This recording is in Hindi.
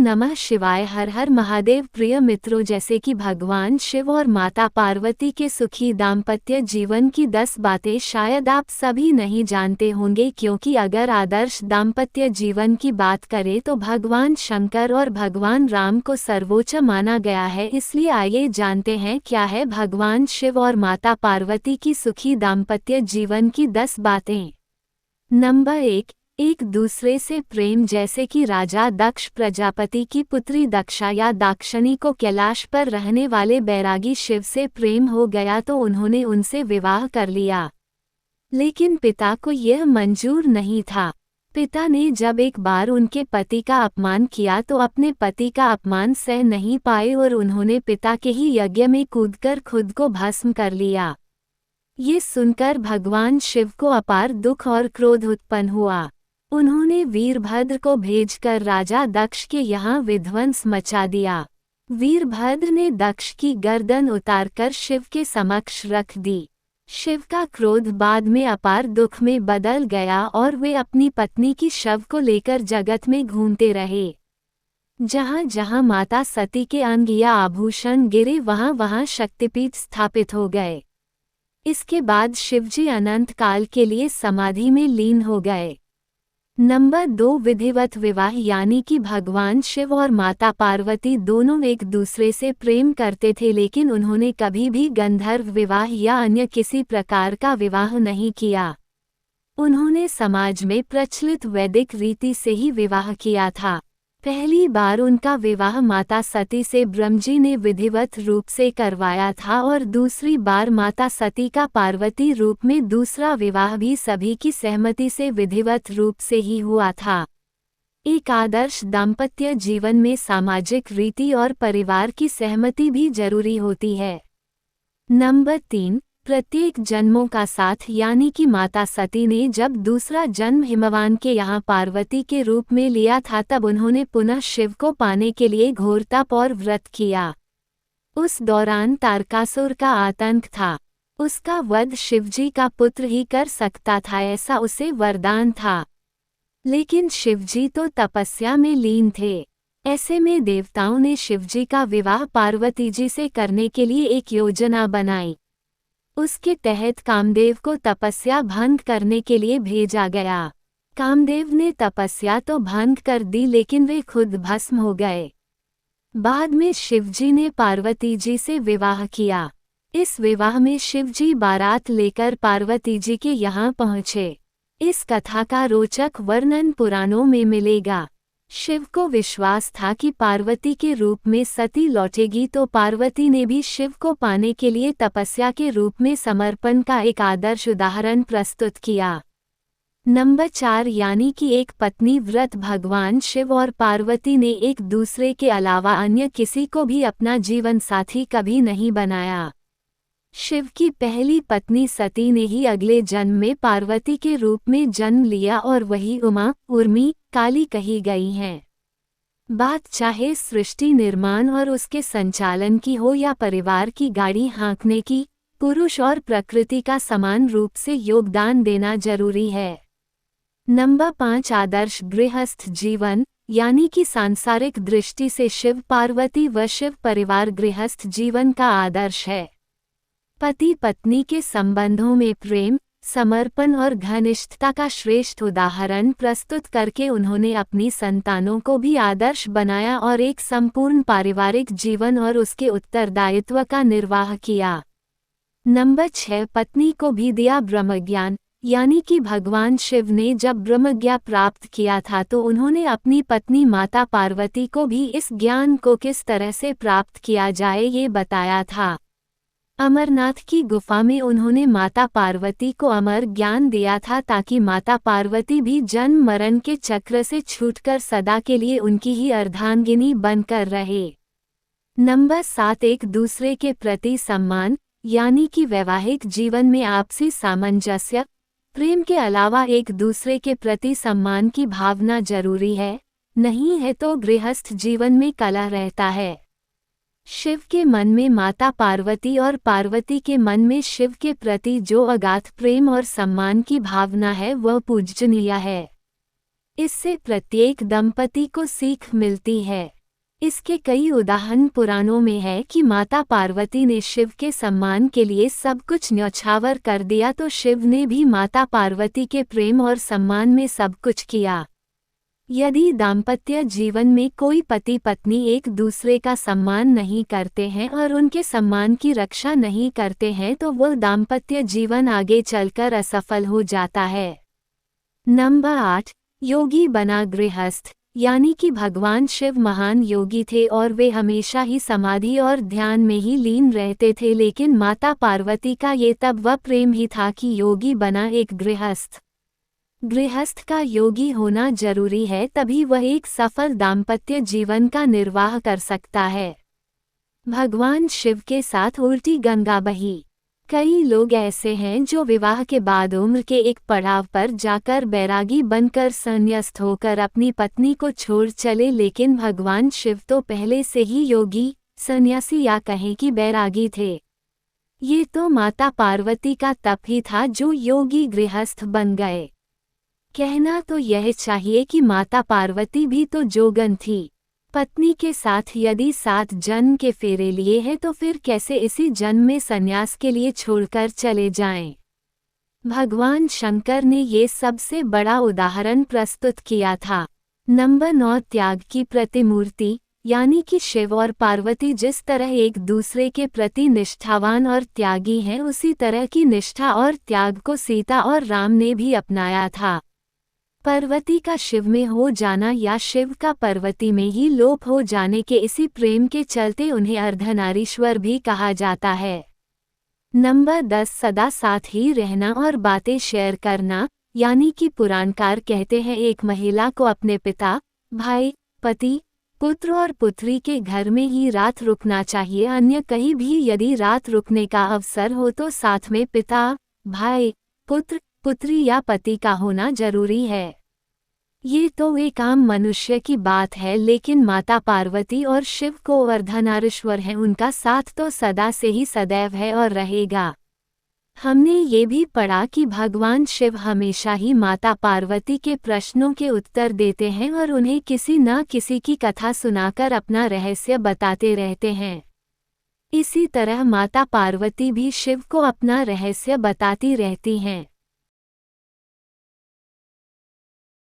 नमः शिवाय। हर हर महादेव। प्रिय मित्रों, जैसे कि भगवान शिव और माता पार्वती के सुखी दाम्पत्य जीवन की 10 बातें शायद आप सभी नहीं जानते होंगे, क्योंकि अगर आदर्श दाम्पत्य जीवन की बात करें तो भगवान शंकर और भगवान राम को सर्वोच्च माना गया है। इसलिए आइए जानते हैं क्या है भगवान शिव और माता पार्वती की सुखी दाम्पत्य जीवन की 10 बातें। नंबर 1, एक दूसरे से प्रेम। जैसे कि राजा दक्ष प्रजापति की पुत्री दक्षा या दाक्षिणी को कैलाश पर रहने वाले बैरागी शिव से प्रेम हो गया तो उन्होंने उनसे विवाह कर लिया, लेकिन पिता को यह मंजूर नहीं था। पिता ने जब एक बार उनके पति का अपमान किया तो अपने पति का अपमान सह नहीं पाए और उन्होंने पिता के ही यज्ञ में कूदकर खुद को भस्म कर लिया। ये सुनकर भगवान शिव को अपार दुख और क्रोध उत्पन्न हुआ। उन्होंने वीरभद्र को भेजकर राजा दक्ष के यहाँ विध्वंस मचा दिया। वीरभद्र ने दक्ष की गर्दन उतारकर शिव के समक्ष रख दी। शिव का क्रोध बाद में अपार दुख में बदल गया और वे अपनी पत्नी की शव को लेकर जगत में घूमते रहे। जहाँ जहाँ माता सती के अंग या आभूषण गिरे वहाँ वहाँ शक्तिपीठ स्थापित हो गए। इसके बाद शिवजी अनंत काल के लिए समाधि में लीन हो गए। नंबर 2, विधिवत विवाह। यानी कि भगवान शिव और माता पार्वती दोनों एक दूसरे से प्रेम करते थे, लेकिन उन्होंने कभी भी गंधर्व विवाह या अन्य किसी प्रकार का विवाह नहीं किया। उन्होंने समाज में प्रचलित वैदिक रीति से ही विवाह किया था। पहली बार उनका विवाह माता सती से ब्रह्मजी ने विधिवत रूप से करवाया था और दूसरी बार माता सती का पार्वती रूप में दूसरा विवाह भी सभी की सहमति से विधिवत रूप से ही हुआ था। एक आदर्श दाम्पत्य जीवन में सामाजिक रीति और परिवार की सहमति भी जरूरी होती है। नंबर 3, प्रत्येक जन्मों का साथ। यानी कि माता सती ने जब दूसरा जन्म हिमवान के यहाँ पार्वती के रूप में लिया था तब उन्होंने पुनः शिव को पाने के लिए घोर तप और व्रत किया। उस दौरान तारकासुर का आतंक था। उसका वध शिवजी का पुत्र ही कर सकता था, ऐसा उसे वरदान था। लेकिन शिवजी तो तपस्या में लीन थे। ऐसे में देवताओं ने शिवजी का विवाह पार्वती जी से करने के लिए एक योजना बनाई। उसके तहत कामदेव को तपस्या भंग करने के लिए भेजा गया। कामदेव ने तपस्या तो भंग कर दी, लेकिन वे खुद भस्म हो गए। बाद में शिवजी ने पार्वती जी से विवाह किया। इस विवाह में शिवजी बारात लेकर पार्वती जी के यहाँ पहुँचे। इस कथा का रोचक वर्णन पुराणों में मिलेगा। शिव को विश्वास था कि पार्वती के रूप में सती लौटेगी, तो पार्वती ने भी शिव को पाने के लिए तपस्या के रूप में समर्पण का एक आदर्श उदाहरण प्रस्तुत किया। नंबर 4, यानी कि एक पत्नी व्रत। भगवान शिव और पार्वती ने एक दूसरे के अलावा अन्य किसी को भी अपना जीवन साथी कभी नहीं बनाया। शिव की पहली पत्नी सती ने ही अगले जन्म में पार्वती के रूप में जन्म लिया और वही उमा, उर्मी, काली कही गई हैं। बात चाहे सृष्टि निर्माण और उसके संचालन की हो या परिवार की गाड़ी हाँकने की, पुरुष और प्रकृति का समान रूप से योगदान देना जरूरी है। नंबर 5, आदर्श गृहस्थ जीवन। यानी कि सांसारिक दृष्टि से शिव पार्वती व शिव परिवार गृहस्थ जीवन का आदर्श है। पति पत्नी के संबंधों में प्रेम, समर्पण और घनिष्ठता का श्रेष्ठ उदाहरण प्रस्तुत करके उन्होंने अपनी संतानों को भी आदर्श बनाया और एक संपूर्ण पारिवारिक जीवन और उसके उत्तरदायित्व का निर्वाह किया। नंबर 6, पत्नी को भी दिया ब्रह्मज्ञान। यानी कि भगवान शिव ने जब ब्रह्मज्ञान प्राप्त किया था तो उन्होंने अपनी पत्नी माता पार्वती को भी इस ज्ञान को किस तरह से प्राप्त किया जाए ये बताया था। अमरनाथ की गुफा में उन्होंने माता पार्वती को अमर ज्ञान दिया था, ताकि माता पार्वती भी जन्म मरण के चक्र से छूटकर सदा के लिए उनकी ही अर्धांगिनी बनकर रहे। नंबर 7, एक दूसरे के प्रति सम्मान। यानी कि वैवाहिक जीवन में आपसी सामंजस्य, प्रेम के अलावा एक दूसरे के प्रति सम्मान की भावना जरूरी है। नहीं है तो गृहस्थ जीवन में कलह रहता है। शिव के मन में माता पार्वती और पार्वती के मन में शिव के प्रति जो अगाध प्रेम और सम्मान की भावना है वह पूजनीय है। इससे प्रत्येक दंपति को सीख मिलती है। इसके कई उदाहरण पुराणों में है कि माता पार्वती ने शिव के सम्मान के लिए सब कुछ न्यौछावर कर दिया तो शिव ने भी माता पार्वती के प्रेम और सम्मान में सब कुछ किया। यदि दाम्पत्य जीवन में कोई पति पत्नी एक दूसरे का सम्मान नहीं करते हैं और उनके सम्मान की रक्षा नहीं करते हैं तो वह दाम्पत्य जीवन आगे चलकर असफल हो जाता है। नंबर 8, योगी बना गृहस्थ। यानी कि भगवान शिव महान योगी थे और वे हमेशा ही समाधि और ध्यान में ही लीन रहते थे, लेकिन माता पार्वती का ये तब वह प्रेम ही था कि योगी बना एक गृहस्थ। गृहस्थ का योगी होना जरूरी है, तभी वह एक सफल दाम्पत्य जीवन का निर्वाह कर सकता है। भगवान शिव के साथ उल्टी गंगा बही। कई लोग ऐसे हैं जो विवाह के बाद उम्र के एक पड़ाव पर जाकर बैरागी बनकर संन्यास्त होकर अपनी पत्नी को छोड़ चले, लेकिन भगवान शिव तो पहले से ही योगी, सन्यासी या कहें कि बैरागी थे। ये तो माता पार्वती का तप ही था जो योगी गृहस्थ बन गए। कहना तो यह चाहिए कि माता पार्वती भी तो जोगन थी। पत्नी के साथ यदि 7 जन्म के फेरे लिए हैं तो फिर कैसे इसी जन्म में संन्यास के लिए छोड़कर चले जाएं। भगवान शंकर ने ये सबसे बड़ा उदाहरण प्रस्तुत किया था। नंबर 9, त्याग की प्रतिमूर्ति। यानी कि शिव और पार्वती जिस तरह एक दूसरे के प्रति निष्ठावान और त्यागी हैं, उसी तरह की निष्ठा और त्याग को सीता और राम ने भी अपनाया था। पार्वती का शिव में हो जाना या शिव का पार्वती में ही लोप हो जाने के इसी प्रेम के चलते उन्हें अर्धनारीश्वर भी कहा जाता है। नंबर 10, सदा साथ ही रहना और बातें शेयर करना। यानी कि पुराणकार कहते हैं एक महिला को अपने पिता, भाई, पति, पुत्र और पुत्री के घर में ही रात रुकना चाहिए, अन्य कहीं भी यदि रात रुकने का अवसर हो तो साथ में पिता, भाई, पुत्र, पुत्री या पति का होना जरूरी है। ये तो एक आम मनुष्य की बात है, लेकिन माता पार्वती और शिव को अर्धनारीश्वर हैं, उनका साथ तो सदा से ही सदैव है और रहेगा। हमने ये भी पढ़ा कि भगवान शिव हमेशा ही माता पार्वती के प्रश्नों के उत्तर देते हैं और उन्हें किसी न किसी की कथा सुनाकर अपना रहस्य बताते रहते हैं। इसी तरह माता पार्वती भी शिव को अपना रहस्य बताती रहती हैं।